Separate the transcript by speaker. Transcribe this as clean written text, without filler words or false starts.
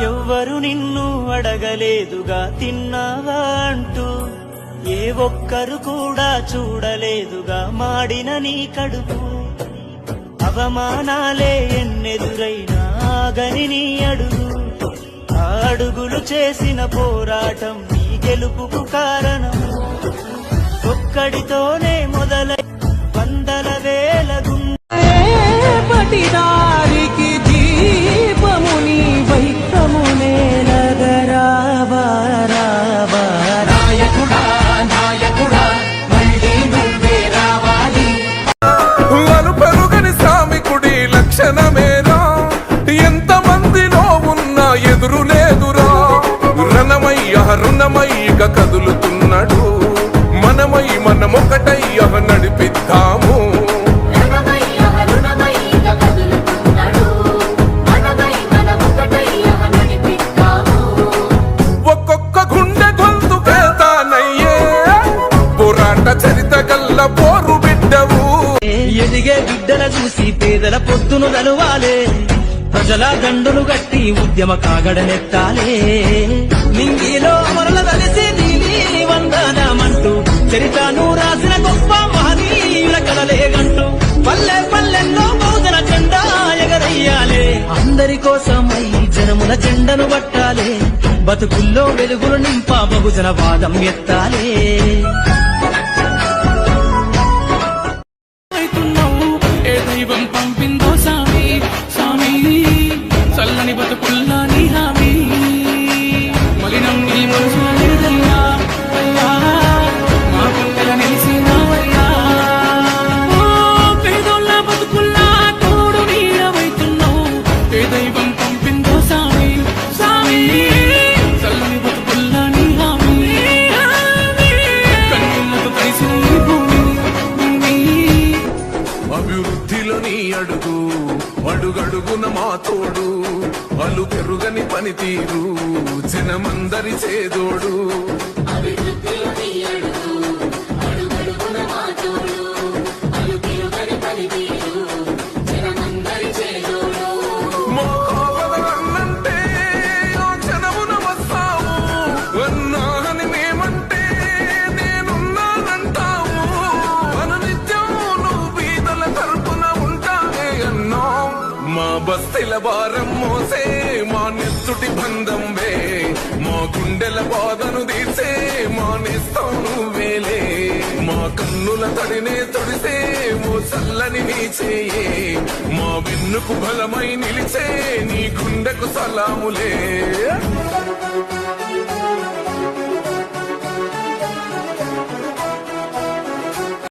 Speaker 1: ఎవ్వరు నిన్ను అడగలేదుగా తిన్నావా అంటూ, ఏ ఒక్కరు కూడా చూడలేదుగా మాడిన నీ కడుపు. అవమానాలే ఎన్నెదురైనా ఆగని నీ అడుగు, ఆ అడుగులు చేసిన పోరాటం నీ గెలుపుకు కారణం. ఒక్కడితోనే మొదలై వందల వేల
Speaker 2: పటిదారికి దీపముని వైకమునే నగరావా నాయకుడా నాయకుడా మళ్ళీ నువ్వే రావాలి.
Speaker 3: వలు పెరుగని సామికుడి లక్షణమేరా, ఎంత మందిలో ఉన్నా ఎదురు లేదురా. రణమయ్య రుణమయ్యగ కదులుతున్నాడు, మనమై మనమొకటయ్య నడిపిద్దాము. ఒక్కొక్క గుండె గొంతుకేతానయ్యే, పోరాట చరిత గల్ల పోరు బిడ్డవు.
Speaker 2: ఎదిగే బిడ్డల చూసి పేదల పొద్దును నలువాలే, ప్రజల దండును గట్టి ఉద్యమ కాగడనెత్తాలే. నింగిలో మొరల కలిసి దీని వందనమంటూ చరితను రాసిన గొప్ప మహనీయుల కలలేగంటూ పల్లె పల్లెల్లో బహుజన జెండా ఎగరయ్యాలే. అందరి కోసమై జనముల జెండను పట్టాలే, బతుకుల్లో వెలుగులు నింప బహుజన వాదం ఎత్తాలే.
Speaker 4: పంపిందో సామి సామి చల్లని బతుకుల్లా నీ హామీ, మలినం నీ మనసు లేదయ్యా అయ్యా, మా గుండెల నిలిసినావయ్యా. పేదోళ్ళ బతుకుల్లా తోడు నీడవైతున్నావు, ఏ దైవం పంపిందో సామి సామి చల్లని బతుకుల్లా నీ హామీ, కన్నీళ్లతో కలిసిన ఈ భూమి.
Speaker 3: అభివృద్ధిలో నీ అడుగు అడుగడుగున మా తోడు, అలు పెరుగని పనితీరు జనమందరి చేదోడు. మా కావలనంటే ఆ క్షణమున వస్తావు, అన్నాని మేమంటే నేనున్నానంటావు. అనునిత్యం నువ్వు బీదల తరపున ఉంటావే అన్నాం. మా బస్తీల భారం మోసే మా నెత్తుటి బంధంవే, మా గుండెల బాధను తీర్చే మా నేస్తం నువ్వేలే. మా కన్నుల తడినే తొడిసే ఓ చల్లని నీ చేయే, మా వెన్నుకు బలమై నిలిచే నీ గుండెకు సలాములే.